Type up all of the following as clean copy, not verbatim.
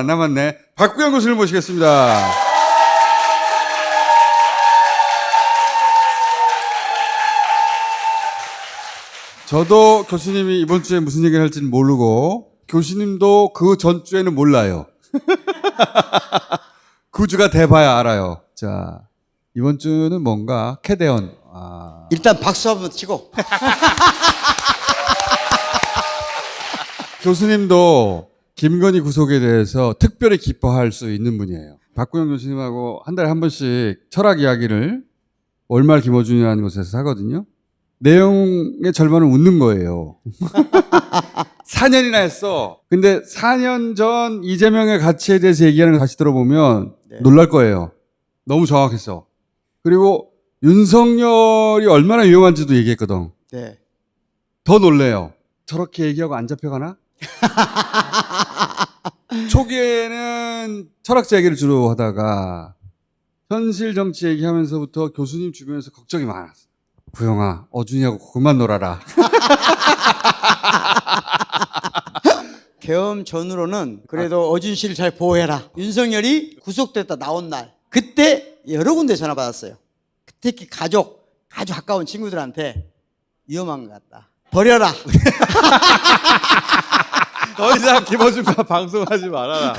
안 남았네. 박구영 교수님 모시겠습니다. 저도 교수님이 이번 주에 무슨 얘기를 할지는 모르고 교수님도 그 전주에는 몰라요. 그 주가 돼봐야 알아요. 자, 이번 주는 뭔가 캐대언. 일단 박수 한번 치고. 교수님도 김건희 구속에 대해서 특별히 기뻐할 수 있는 분이에요. 박구영 교수님하고 한 달에 한 번씩 철학 이야기를 월말 김어준이라는 곳에서 하거든요. 내용의 절반은 웃는 거예요. 4년이나 했어. 근데 4년 전 이재명의 가치에 대해서 얘기하는 거 다시 들어보면 놀랄 거예요. 너무 정확했어. 그리고 윤석열이 얼마나 위험한지도 얘기했거든. 네. 더 놀래요. 저렇게 얘기하고 안 잡혀가나? 초기에는 철학자 얘기를 주로 하다가 현실 정치 얘기하면서부터 교수님 주변에서 걱정이 많았어. 구영아, 어준이하고 그만 놀아라. 계엄 전후로는 그래도 어준 씨를 잘 보호해라. 윤석열이 구속됐다 나온 날 그때 여러 군데 전화 받았어요. 특히 가족, 아주 가까운 친구들한테 위험한 것 같다. 버려라. 더 이상 김어준과 방송하지 말아라.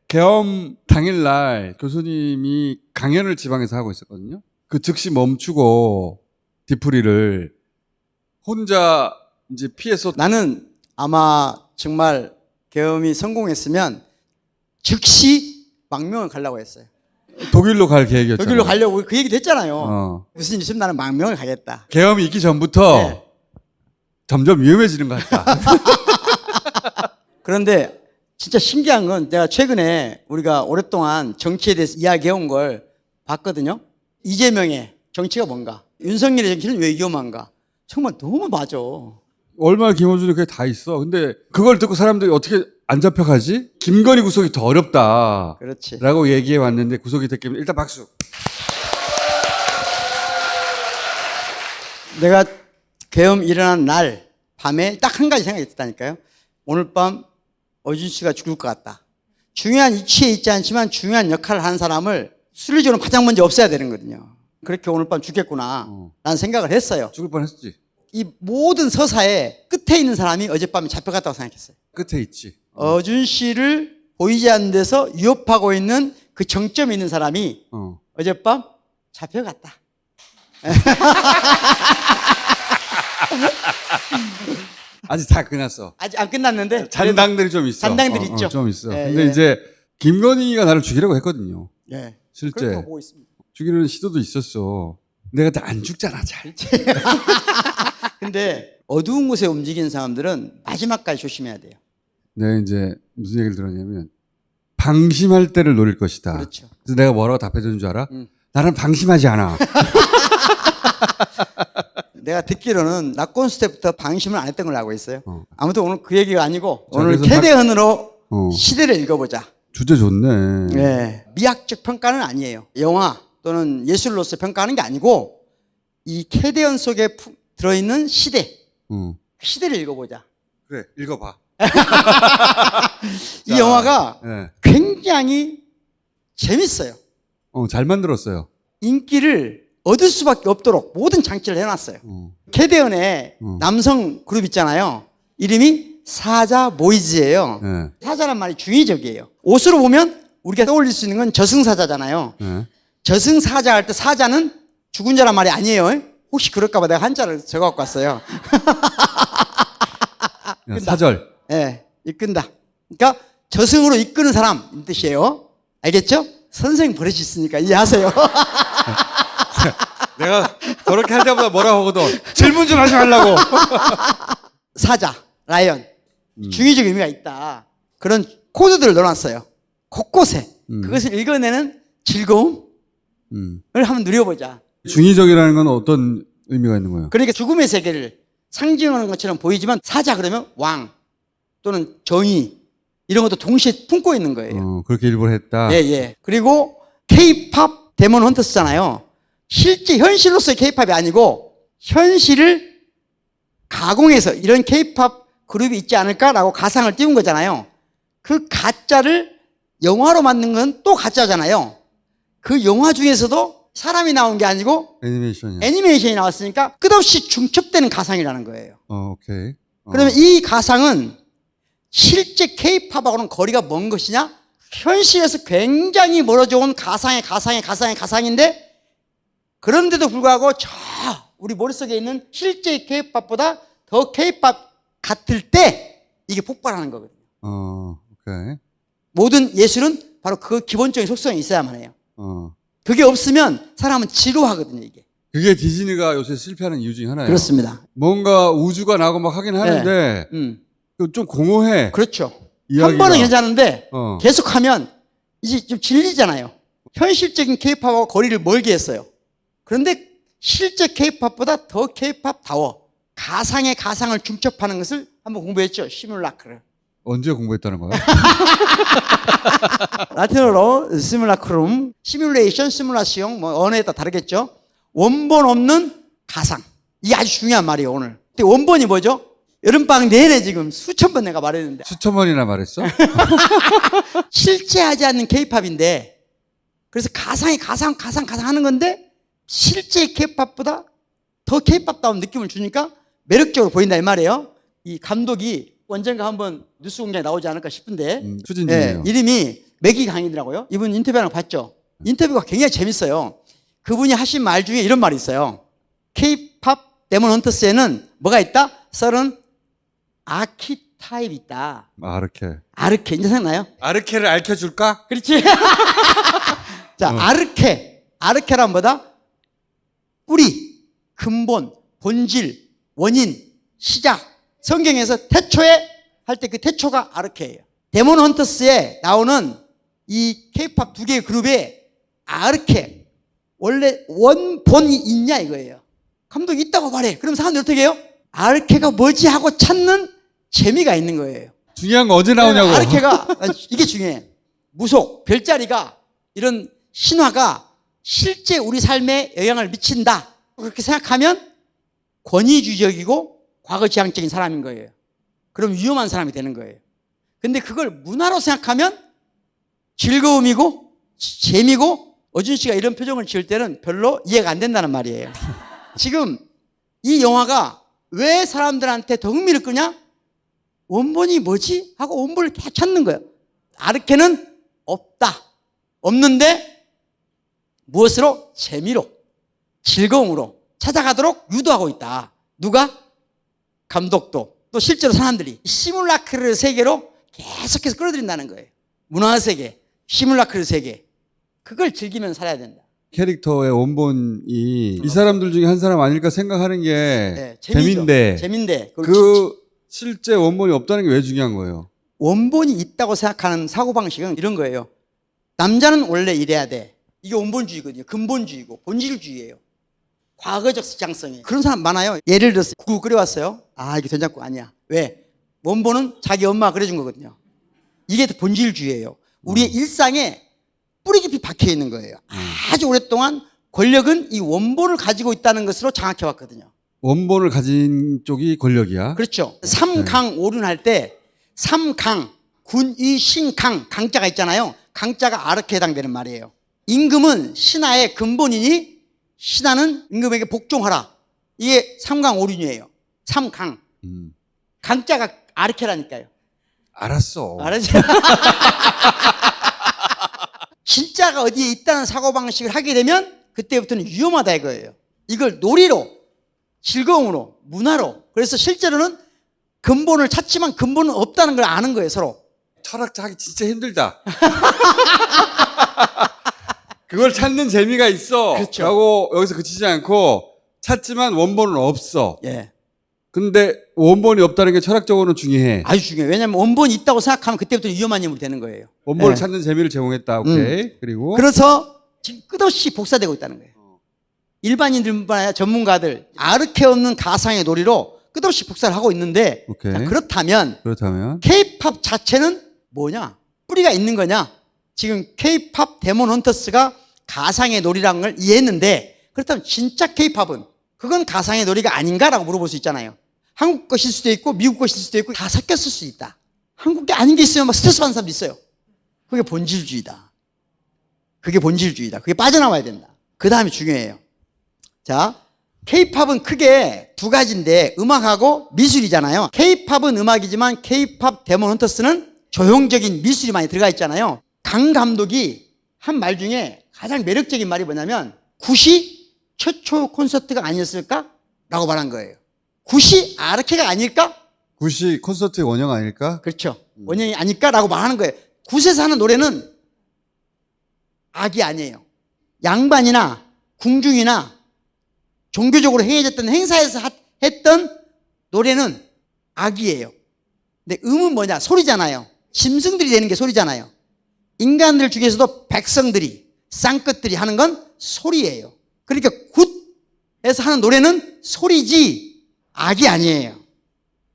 계엄 당일날 교수님이 강연을 지방에서 하고 있었거든요. 그 즉시 멈추고 뒤풀이를 혼자 이제 피해서 나는 아마 정말 계엄이 성공했으면 즉시 망명을 가려고 했어요. 독일로 갈 계획이었잖아요. 독일로 가려고 그 얘기도 했잖아요. 무슨 일 있으면 나는 망명을 가겠다. 계엄이 있기 전부터 네. 점점 위험해지는 것 같다. 그런데 진짜 신기한 건 내가 최근에 우리가 오랫동안 정치에 대해서 이야기해온 걸 봤거든요. 이재명의 정치가 뭔가, 윤석열의 정치는 왜 위험한가. 정말 너무 맞아. 얼마나 김어준이 그게 다 있어. 근데 그걸 듣고 사람들이 어떻게 안 잡혀가지? 김건희 구속이 더 어렵다. 그렇지. 라고 얘기해 왔는데 구속이 됐기면 일단 박수. 내가 계엄 일어난 날 밤에 딱 한 가지 생각이 있었다니까요. 오늘 밤 어준 씨가 죽을 것 같다. 중요한 위치에 있지 않지만 중요한 역할을 하는 사람을 순리적으로 가장 먼저 없애야 되는 거거든요. 그렇게 오늘 밤 죽겠구나 라는 생각을 했어요. 죽을 뻔했지. 이 모든 서사의 끝에 있는 사람이 어젯밤에 잡혀갔다고 생각했어요. 끝에 있지. 어준 씨를 보이지 않는 데서 위협하고 있는 그 정점에 있는 사람이 어젯밤 잡혀갔다. 아직 다 끝났어. 아직 안 끝났는데 잔당들이 좀 있어. 잔당들이 있죠. 좀 있어. 예, 근데 예. 이제 김건희가 나를 죽이려고 했거든요. 예. 실제 그렇다고 보고 있습니다. 죽이려는 시도도 있었어. 내가 다 안 죽잖아, 잘. 근데 어두운 곳에 움직이는 사람들은 마지막까지 조심해야 돼요. 내가 이제 무슨 얘기를 들었냐면 방심할 때를 노릴 것이다. 그렇죠. 그래서 내가 뭐라고 답해주는 줄 알아? 나는 방심하지 않아. 내가 듣기로는 낙곤수 때부터 방심을 안 했던 걸로 알고 있어요. 아무튼 오늘 그 얘기가 아니고 자, 오늘 그래서 캐대언으로 시대를 읽어보자. 주제 좋네. 네. 미학적 평가는 아니에요. 영화 또는 예술로서 평가하는 게 아니고 이 캐대언 속에 들어있는 시대, 시대를 읽어보자. 그래, 읽어봐. 이 영화가 네. 굉장히 재밌어요. 잘 만들었어요. 인기를 얻을 수밖에 없도록 모든 장치를 해놨어요. 캐대언의 남성 그룹 있잖아요. 이름이 사자 보이즈예요. 네. 사자란 말이 중의적이에요. 옷으로 보면 우리가 떠올릴 수 있는 건 저승사자잖아요. 네. 저승사자 할 때 사자는 죽은 자란 말이 아니에요. 혹시 그럴까봐 내가 한자를 적어갖고 왔어요. 사절. 예, 이끈다. 그러니까 저승으로 이끄는 사람 이 뜻이에요. 알겠죠? 선생님 버릇이 있으니까 이해하세요. 내가 저렇게 할 때마다 뭐라고 하거든. 질문 좀 하지 말라고. 사자, 라이언. 중의적 의미가 있다. 그런 코드들을 넣어놨어요. 곳곳에. 그것을 읽어내는 즐거움을 한번 누려보자. 중의적이라는 건 어떤 의미가 있는 거예요? 그러니까 죽음의 세계를 상징하는 것처럼 보이지만 사자 그러면 왕 또는 정의 이런 것도 동시에 품고 있는 거예요. 그렇게 일부러 했다. 예, 예. 그리고 K-팝 데몬 헌터스잖아요. 실제 현실로서의 K-팝이 아니고 현실을 가공해서 이런 K-팝 그룹이 있지 않을까라고 가상을 띄운 거잖아요. 그 가짜를 영화로 만든 건 또 가짜잖아요. 그 영화 중에서도 사람이 나온 게 아니고 애니메이션이야. 애니메이션이 나왔으니까 끝없이 중첩되는 가상이라는 거예요. 오케이. 그러면 이 가상은 실제 케이팝하고는 거리가 먼 것이냐? 현실에서 굉장히 멀어져 온 가상인데 그런데도 불구하고 저 우리 머릿속에 있는 실제 케이팝보다 더 케이팝 같을 때 이게 폭발하는 거거든요. 오케이. 모든 예술은 바로 그 기본적인 속성이 있어야만 해요. 어. 그게 없으면 사람은 지루하거든요, 이게. 그게 디즈니가 요새 실패하는 이유 중에 하나예요. 그렇습니다. 뭔가 우주가 나고 막 하긴 하는데 그거 좀 공허해. 그렇죠. 이야기가. 한 번은 괜찮은데 어. 계속하면 이제 좀 질리잖아요. 현실적인 케이팝하고 거리를 멀게 했어요. 그런데 실제 케이팝보다 더 케이팝다워 가상의 가상을 중첩하는 것을 한번 공부했죠. 시뮬라크를. 언제 공부했다는 거야? 라틴어로 시뮬라크룸, 시뮬레이션, 시뮬라시옹, 뭐 언어에 따라 다르겠죠. 원본 없는 가상. 이게 아주 중요한 말이에요, 오늘. 근데 원본이 뭐죠? 여름방학 내내 지금 수천 번 내가 말했는데. 수천 번이나 말했어? 실제하지 않는 케이팝인데, 그래서 가상이 가상 하는 건데, 실제 케이팝보다 더 케이팝다운 느낌을 주니까 매력적으로 보인다, 이 말이에요. 이 감독이 언젠가 한번 뉴스 공장에 나오지 않을까 싶은데, 추진 중이에요. 이름이 매기 강이더라고요. 이분 인터뷰 하나 봤죠? 인터뷰가 굉장히 재밌어요. 그분이 하신 말 중에 이런 말이 있어요. K-팝 데몬 헌터스에는 뭐가 있다? 썰은 아키타입이 있다. 아르케. 이제 생각나요? 아르케를 알려줄까? 그렇지. 자, 아르케란 뭐다? 뿌리, 근본, 본질, 원인, 시작. 성경에서 태초에 할 때 그 태초가 아르케예요. 데몬 헌터스에 나오는 이 K-팝 두 개의 그룹에 아르케, 원래 원본이 있냐 이거예요. 감독이 있다고 말해. 그럼 사람들이 어떻게 해요? 아르케가 뭐지 하고 찾는 재미가 있는 거예요. 중요한 거 언제 나오냐고. 아르케가 이게 중요해. 무속, 별자리가 이런 신화가 실제 우리 삶에 영향을 미친다. 그렇게 생각하면 권위주의적이고 과거지향적인 사람인 거예요. 그럼 위험한 사람이 되는 거예요. 근데 그걸 문화로 생각하면 즐거움이고 재미고 어준 씨가 이런 표정을 지을 때는 별로 이해가 안 된다는 말이에요. 지금 이 영화가 왜 사람들한테 더 흥미를 끄냐? 원본이 뭐지? 하고 원본을 계속 찾는 거예요. 아르케는 없다. 없는데 무엇으로? 재미로, 즐거움으로 찾아가도록 유도하고 있다. 누가? 감독도 또 실제로 사람들이 시뮬라크를 세계로 계속해서 끌어들인다는 거예요. 문화세계, 시뮬라크를 세계. 그걸 즐기면 살아야 된다. 캐릭터의 원본이 이 사람들 중에 한 사람 아닐까 생각하는 게 네, 재민데 그 실제 원본이 없다는 게 왜 중요한 거예요? 원본이 있다고 생각하는 사고방식은 이런 거예요. 남자는 원래 이래야 돼. 이게 원본주의거든요. 근본주의고 본질주의예요. 과거적 지향성이. 그런 사람 많아요. 예를 들어서 국을 끓여왔어요. 아, 이게 된장국 아니야. 왜? 원본은 자기 엄마가 끓여준 거거든요. 이게 본질주의예요. 우리의 일상에 뿌리 깊이 박혀 있는 거예요. 아주 오랫동안 권력은 이 원본을 가지고 있다는 것으로 장악해 왔거든요. 원본을 가진 쪽이 권력이야? 그렇죠. 삼강 오륜할 때 삼강, 군위, 신강, 강자가 있잖아요. 강자가 아르케에 해당되는 말이에요. 임금은 신하의 근본이니 신하는 임금에게 복종하라. 이게 삼강오륜이에요. 삼강. 강자가 아르케라니까요. 알았어. 알았지? 진짜가 어디에 있다는 사고방식을 하게 되면 그때부터는 위험하다 이거예요. 이걸 놀이로, 즐거움으로, 문화로. 그래서 실제로는 근본을 찾지만 근본은 없다는 걸 아는 거예요, 서로. 철학자 하기 진짜 힘들다. 그걸 찾는 재미가 있어. 그렇죠. 라고 여기서 그치지 않고 찾지만 원본은 없어. 예. 근데 원본이 없다는 게 철학적으로는 중요해. 아주 중요해요. 왜냐하면 원본이 있다고 생각하면 그때부터 위험한 인물이 되는 거예요. 원본을 예. 찾는 재미를 제공했다. 오케이. 그리고 그래서 지금 끝없이 복사되고 있다는 거예요. 일반인들뿐만 아니라 전문가들 아르케 없는 가상의 놀이로 끝없이 복사를 하고 있는데 오케이. 자, 그렇다면 K-팝 자체는 뭐냐? 뿌리가 있는 거냐? 지금 K-팝 데몬 헌터스가 가상의 놀이라는 걸 이해했는데 그렇다면 진짜 K-팝은 그건 가상의 놀이가 아닌가라고 물어볼 수 있잖아요. 한국 것일 수도 있고 미국 것일 수도 있고 다 섞였을 수 있다. 한국에 아닌 게 있으면 막 스트레스 받는 사람도 있어요. 그게 본질주의다. 그게 본질주의다. 그게 빠져나와야 된다. 그 다음이 중요해요. 자, K-팝은 크게 두 가지인데 음악하고 미술이잖아요. K-팝은 음악이지만 K-팝 데몬 헌터스는 조형적인 미술이 많이 들어가 있잖아요. 강 감독이 한 말 중에 가장 매력적인 말이 뭐냐면 굿이 최초 콘서트가 아니었을까? 라고 말한 거예요. 굿이 아르케가 아닐까? 굿이 콘서트의 원형 아닐까? 그렇죠. 원형이 아닐까라고 말하는 거예요. 굿에서 하는 노래는 악이 아니에요. 양반이나 궁중이나 종교적으로 행해졌던 행사에서 했던 노래는 악이에요. 근데 음은 뭐냐? 소리잖아요. 짐승들이 되는 게 소리잖아요. 인간들 중에서도 백성들이 쌍끝들이 하는 건 소리예요. 그러니까 굿에서 하는 노래는 소리지 악이 아니에요.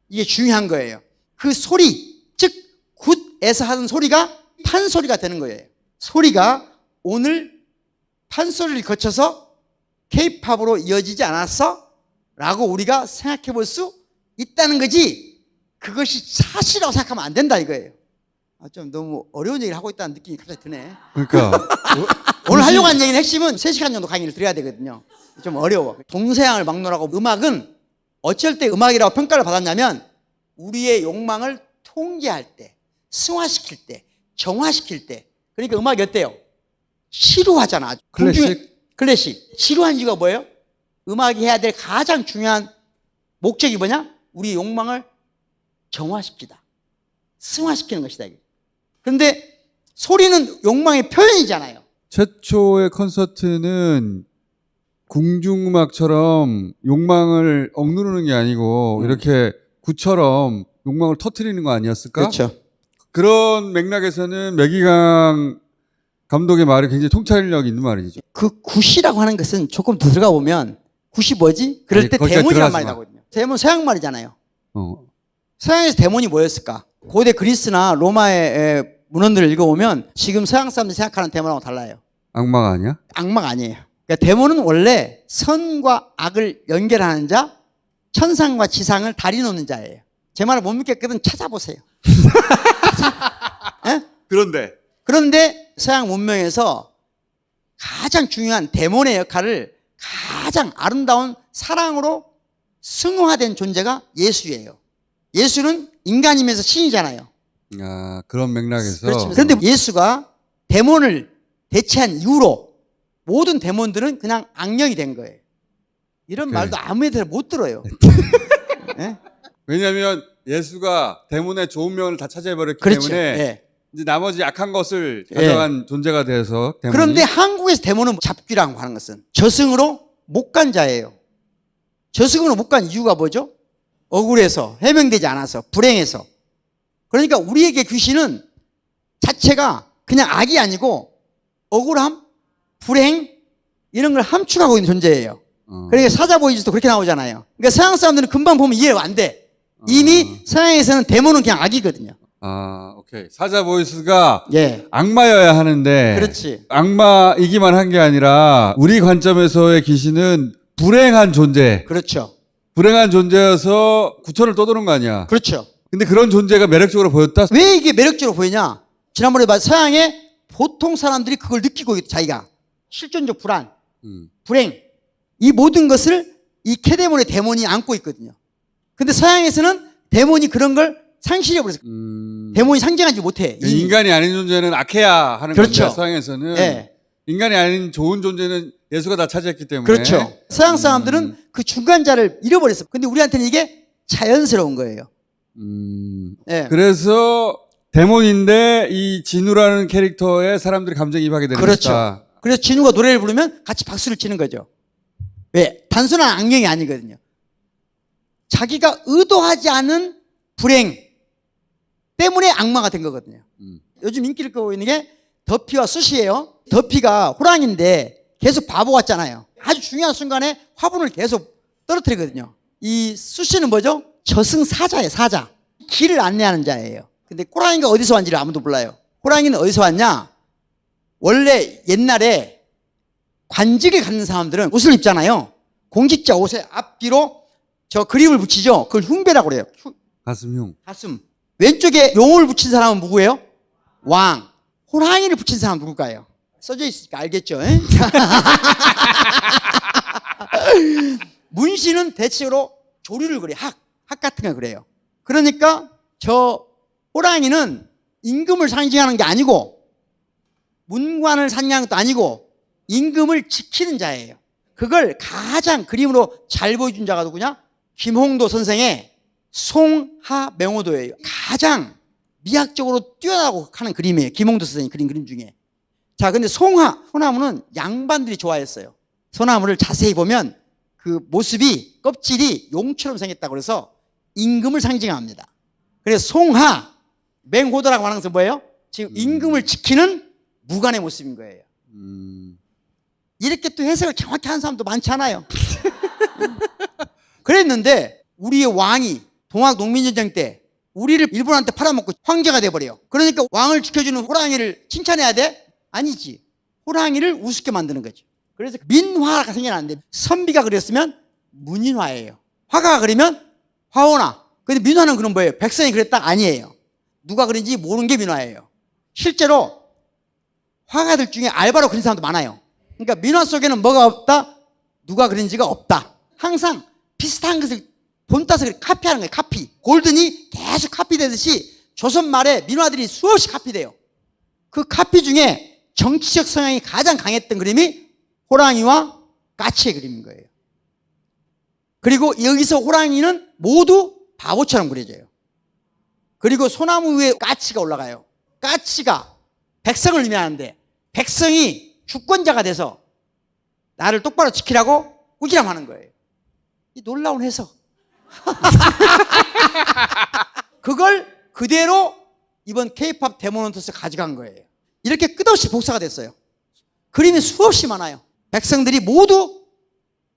이게 중요한 거예요. 그 소리, 즉 굿에서 하는 소리가 판소리가 되는 거예요. 소리가 오늘 판소리를 거쳐서 K-팝으로 이어지지 않았어? 라고 우리가 생각해 볼 수 있다는 거지, 그것이 사실이라고 생각하면 안 된다 이거예요. 좀 너무 어려운 얘기를 하고 있다는 느낌이 갑자기 드네. 그러니까 오늘 하려고 한 얘기는 핵심은 3시간 정도 강의를 드려야 되거든요. 좀 어려워. 동서양을 막론하고 음악은 어쩔 때 음악이라고 평가를 받았냐면 우리의 욕망을 통제할 때, 승화시킬 때, 정화시킬 때. 그러니까 음악이 어때요? 시루하잖아. 클래식. 시루한 이유가 뭐예요? 음악이 해야 될 가장 중요한 목적이 뭐냐? 우리 욕망을 정화시키다. 승화시키는 것이다. 그런데 소리는 욕망의 표현이잖아요. 최초의 콘서트는 궁중음악처럼 욕망을 억누르는 게 아니고 이렇게 굿처럼 욕망을 터뜨리는 거 아니었을까? 그렇죠. 그런 맥락에서는 매기강 감독의 말이 굉장히 통찰력이 있는 말이죠. 그 굿이라고 하는 것은 조금 더 들어가 보면 굿이 뭐지? 그럴 아니, 때 거기까지 데몬이란 들어가지 말이 마. 나거든요. 데몬 서양 말이잖아요. 어. 서양에서 데몬이 뭐였을까? 고대 그리스나 로마의 문헌들을 읽어보면 지금 서양 사람들이 생각하는 데몬하고 달라요. 악마가 아니야? 악마가 아니에요. 그러니까 데몬은 원래 선과 악을 연결하는 자, 천상과 지상을 다리 놓는 자예요. 제 말을 못 믿겠거든 찾아보세요. 예? 그런데 서양 문명에서 가장 중요한 데몬의 역할을 가장 아름다운 사랑으로 승화된 존재가 예수예요. 예수는 인간이면서 신이잖아요. 아, 그런 맥락에서. 그렇죠. 그런데 예수가 데몬을 대체한 이후로 모든 데몬들은 그냥 악령이 된 거예요. 이런 그래. 말도 아무 애들 못 들어요. 네? 왜냐하면 예수가 데몬의 좋은 면을 다 차지해버렸기 그렇죠. 때문에 예. 이제 나머지 약한 것을 가져간 존재가 돼서 데몬이. 그런데 한국에서 데몬은 잡귀라고 하는 것은 저승으로 못 간 자예요. 저승으로 못 간 이유가 뭐죠? 억울해서, 해명되지 않아서, 불행해서. 그러니까 우리에게 귀신은 자체가 그냥 악이 아니고 억울함, 불행 이런 걸 함축하고 있는 존재예요. 그러니까 사자보이즈도 그렇게 나오잖아요. 그러니까 서양 사람들은 금방 보면 이해가 안 돼. 이미 서양에서는 데몬은 그냥 악이거든요. 아, 오케이. 사자 보이스가 예. 악마여야 하는데. 그렇지. 악마이기만 한 게 아니라 우리 관점에서의 귀신은 불행한 존재. 그렇죠. 불행한 존재여서 구천을 떠도는 거 아니야. 그렇죠. 근데 그런 존재가 매력적으로 보였다? 왜 이게 매력적으로 보이냐? 지난번에 서양의 보통 사람들이 그걸 느끼고 있다. 자기가 실존적 불안, 불행 이 모든 것을 이 캐데몬의 데몬이 안고 있거든요. 근데 서양에서는 데몬이 그런 걸 상실해버렸어요. 데몬이 상징하지 못해. 이미. 인간이 아닌 존재는 악해야 하는 그렇죠. 건데 서양에서는 예. 인간이 아닌 좋은 존재는 예수가 다 차지했기 때문에. 그렇죠. 서양 사람들은 그 중간자를 잃어버렸어요. 근데 우리한테는 이게 자연스러운 거예요. 예. 그래서 데몬인데 이 진우라는 캐릭터에 사람들이 감정이입하게 되는 그렇죠. 것이다. 그래서 진우가 노래를 부르면 같이 박수를 치는 거죠. 왜? 단순한 악령이 아니거든요. 자기가 의도하지 않은 불행 때문에 악마가 된 거거든요. 요즘 인기를 끌고 있는 게 더피와 수시예요. 더피가 호랑인데 계속 바보 같잖아요. 아주 중요한 순간에 화분을 계속 떨어뜨리거든요. 이 수시는 뭐죠? 저승사자예요. 사자. 길을 안내하는 자예요. 근데 호랑이가 어디서 왔는지를 아무도 몰라요. 호랑이는 어디서 왔냐? 원래 옛날에 관직을 갖는 사람들은 옷을 입잖아요. 공직자 옷에 앞뒤로 저 그림을 붙이죠. 그걸 흉배라고 그래요. 가슴흉. 가슴. 왼쪽에 용을 붙인 사람은 누구예요? 왕. 호랑이를 붙인 사람은 누굴까요? 써져 있으니까 알겠죠? 문신은 대체로 조류를 그래요. 학 같은 걸 그래요. 그러니까 저 호랑이는 임금을 상징하는 게 아니고 문관을 상징하는 것도 아니고 임금을 지키는 자예요. 그걸 가장 그림으로 잘 보여준 자가 누구냐? 김홍도 선생의 송하명호도예요. 가장 미학적으로 뛰어나고 하는 그림이에요. 김홍도 선생이 그린 그림 중에. 자, 근데 소나무는 양반들이 좋아했어요. 소나무를 자세히 보면 그 모습이 껍질이 용처럼 생겼다고 그래서 임금을 상징합니다. 그래서 맹호도라고 하는 것은 뭐예요? 지금 임금을 지키는 무관의 모습인 거예요. 이렇게 또 해석을 정확히 하는 사람도 많지 않아요. 그랬는데 우리의 왕이 동학 농민전쟁 때 우리를 일본한테 팔아먹고 황제가 돼버려요. 그러니까 왕을 지켜주는 호랑이를 칭찬해야 돼? 아니지. 호랑이를 우습게 만드는 거죠. 그래서 민화가 생겨났는데 선비가 그렸으면 문인화예요. 화가가 그리면 화호나. 근데 민화는 그런 뭐예요? 백성이 그랬다? 아니에요. 누가 그린지 모르는 게 민화예요. 실제로 화가들 중에 알바로 그린 사람도 많아요. 그러니까 민화 속에는 뭐가 없다? 누가 그린지가 없다. 항상 비슷한 것을 본따서 카피하는 거예요. 카피. 골든이 계속 카피되듯이 조선 말에 민화들이 수없이 카피돼요. 그 카피 중에 정치적 성향이 가장 강했던 그림이 호랑이와 까치의 그림인 거예요. 그리고 여기서 호랑이는 모두 바보처럼 그려져요. 그리고 소나무 위에 까치가 올라가요. 까치가 백성을 의미하는데 백성이 주권자가 돼서 나를 똑바로 지키라고 꾸지람하는 거예요. 이 놀라운 해석. 그걸 그대로 이번 K-팝 데모넌트스 가져간 거예요. 이렇게 끝없이 복사가 됐어요. 그림이 수없이 많아요. 백성들이 모두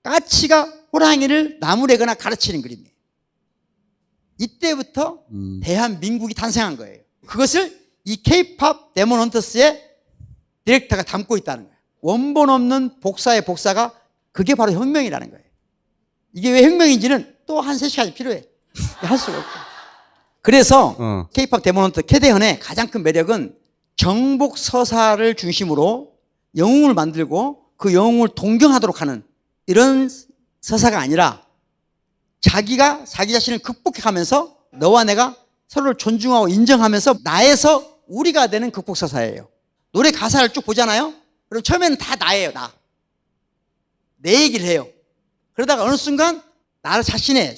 까치가 호랑이를 나무래거나 가르치는 그림이에요. 이때부터 대한민국이 탄생한 거예요. 그것을 이 K-팝 데모넌트스의 디렉터가 담고 있다는 거예요. 원본 없는 복사의 복사가 그게 바로 혁명이라는 거예요. 이게 왜 혁명인지는 또 한 3시간이 필요해. 할 수가 없죠. 그래서 K-팝 데모넌트 캐대헌의 가장 큰 매력은 정복 서사를 중심으로 영웅을 만들고 그 영웅을 동경하도록 하는 이런 서사가 아니라 자기가 자기 자신을 극복해가면서 너와 내가 서로를 존중하고 인정하면서 나에서 우리가 되는 극복 서사예요. 노래 가사를 쭉 보잖아요. 그럼 처음에는 다 나예요. 내 얘기를 해요. 그러다가 어느 순간 나 자신의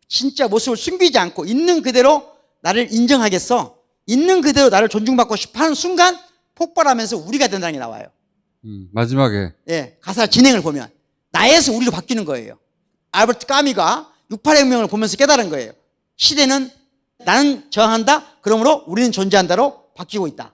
진짜 모습을 숨기지 않고 있는 그대로 나를 인정하겠어. 있는 그대로 나를 존중받고 싶어 하는 순간 폭발하면서 우리가 된다는 게 나와요. 마지막에. 예, 가사 진행을 보면 나에서 우리로 바뀌는 거예요. 알버트 까미가 68혁명을 보면서 깨달은 거예요. 시대는 나는 저항한다. 그러므로 우리는 존재한다로 바뀌고 있다.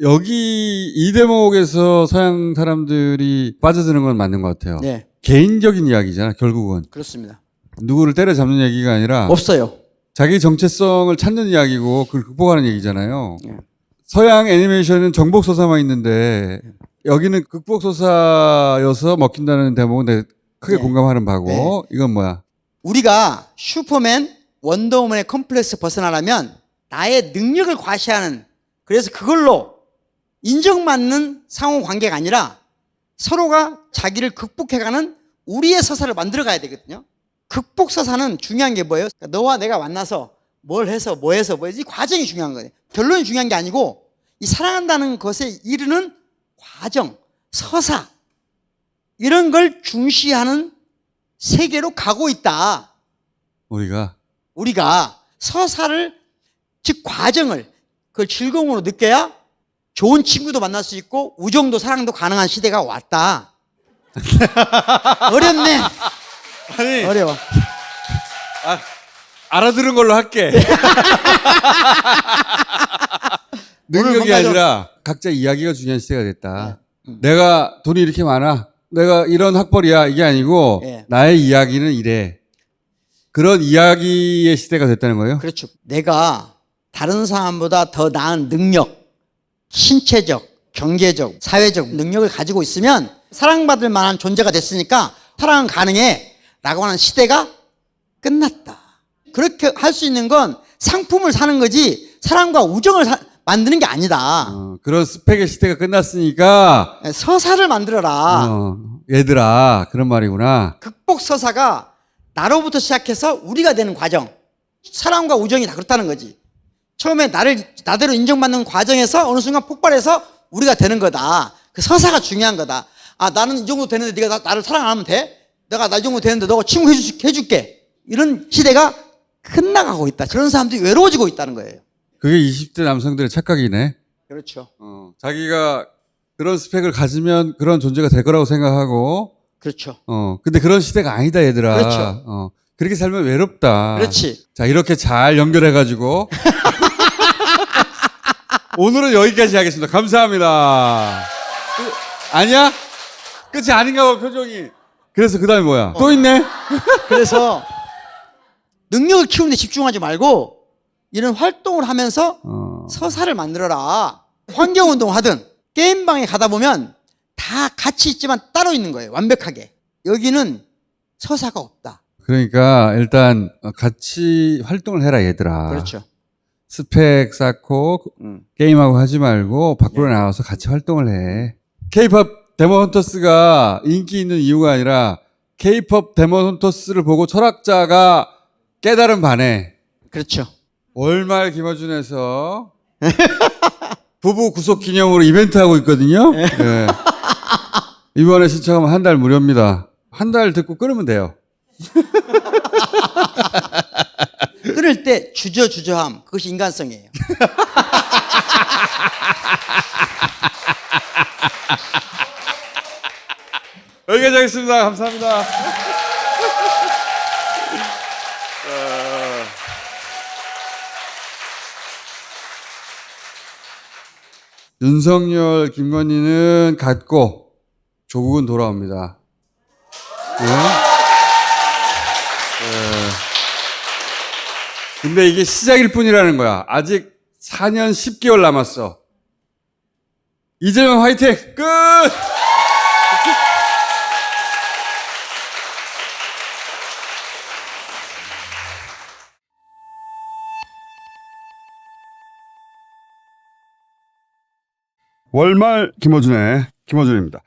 여기 이 대목에서 서양 사람들이 빠져드는 건 맞는 것 같아요. 네. 개인적인 이야기잖아, 결국은. 그렇습니다. 누구를 때려잡는 얘기가 아니라 없어요. 자기 정체성을 찾는 이야기고 그걸 극복하는 얘기잖아요. 네. 서양 애니메이션은 정복서사만 있는데 여기는 극복서사여서 먹힌다는 대목은 내가 크게 네. 공감하는 바고 네. 이건 뭐야? 우리가 슈퍼맨, 원더우먼의 컴플렉스 벗어나려면 나의 능력을 과시하는, 그래서 그걸로 인정받는 상호관계가 아니라 서로가 자기를 극복해가는 우리의 서사를 만들어가야 되거든요. 극복서사는 중요한 게 뭐예요? 그러니까 너와 내가 만나서 뭘 해서 뭐 해서 이 과정이 중요한 거예요. 결론이 중요한 게 아니고 이 사랑한다는 것에 이르는 과정, 서사 이런 걸 중시하는 세계로 가고 있다. 우리가 서사를, 즉 과정을 그걸 즐거움으로 느껴야 좋은 친구도 만날 수 있고 우정도 사랑도 가능한 시대가 왔다. 어렵네. 아니, 어려워. 알아들은 걸로 할게. 능력이 아니라 각자 이야기가 중요한 시대가 됐다. 내가 돈이 이렇게 많아. 내가 이런 학벌이야. 이게 아니고 네. 나의 이야기는 이래. 그런 이야기의 시대가 됐다는 거예요? 그렇죠. 내가 다른 사람보다 더 나은 능력, 신체적, 경제적, 사회적 능력을 가지고 있으면 사랑받을 만한 존재가 됐으니까 사랑은 가능해 라고 하는 시대가 끝났다. 그렇게 할 수 있는 건 상품을 사는 거지 사랑과 우정을 만드는 게 아니다. 그런 스펙의 시대가 끝났으니까 서사를 만들어라. 얘들아 그런 말이구나. 극복 서사가 나로부터 시작해서 우리가 되는 과정. 사랑과 우정이 다 그렇다는 거지. 처음에 나대로 인정받는 과정에서 어느 순간 폭발해서 우리가 되는 거다. 그 서사가 중요한 거다. 아, 나는 이 정도 되는데 네가 나를 사랑 안 하면 돼? 내가 나 이 정도 되는데 너가 친구 해줄게. 이런 시대가 끝나가고 있다. 그런 사람들이 외로워지고 있다는 거예요. 그게 20대 남성들의 착각이네. 그렇죠. 자기가 그런 스펙을 가지면 그런 존재가 될 거라고 생각하고. 그렇죠. 근데 그런 시대가 아니다, 얘들아. 그렇죠. 그렇게 살면 외롭다. 그렇지. 자, 이렇게 잘 연결해가지고. 오늘은 여기까지 하겠습니다. 감사합니다. 아니야? 끝이 아닌가 봐, 표정이. 그래서 그 다음에 뭐야? 또 있네? 그래서 능력을 키우는 데 집중하지 말고 이런 활동을 하면서 서사를 만들어라. 환경운동 하든 게임방에 가다 보면 다 같이 있지만 따로 있는 거예요. 완벽하게. 여기는 서사가 없다. 그러니까 일단 같이 활동을 해라, 얘들아. 그렇죠. 스펙 쌓고 게임하고 하지 말고 밖으로 나와서 같이 활동을 해. K-POP 데몬 헌터스가 인기 있는 이유가 아니라 K-POP 데몬 헌터스를 보고 철학자가 깨달은 바네. 그렇죠. 월말 김어준에서 부부 구속 기념으로 이벤트 하고 있거든요. 네. 이번에 신청하면 한 달 무료입니다. 한 달 듣고 끊으면 돼요. 끊을 때 주저함. 그것이 인간성이에요. 여기까지 하겠습니다. 감사합니다. 윤석열, 김건희는 갔고 조국은 돌아옵니다. 네? 근데 이게 시작일 뿐이라는 거야. 아직 4년 10개월 남았어. 이재명 화이팅! 끝! 월말 김어준의 김어준입니다.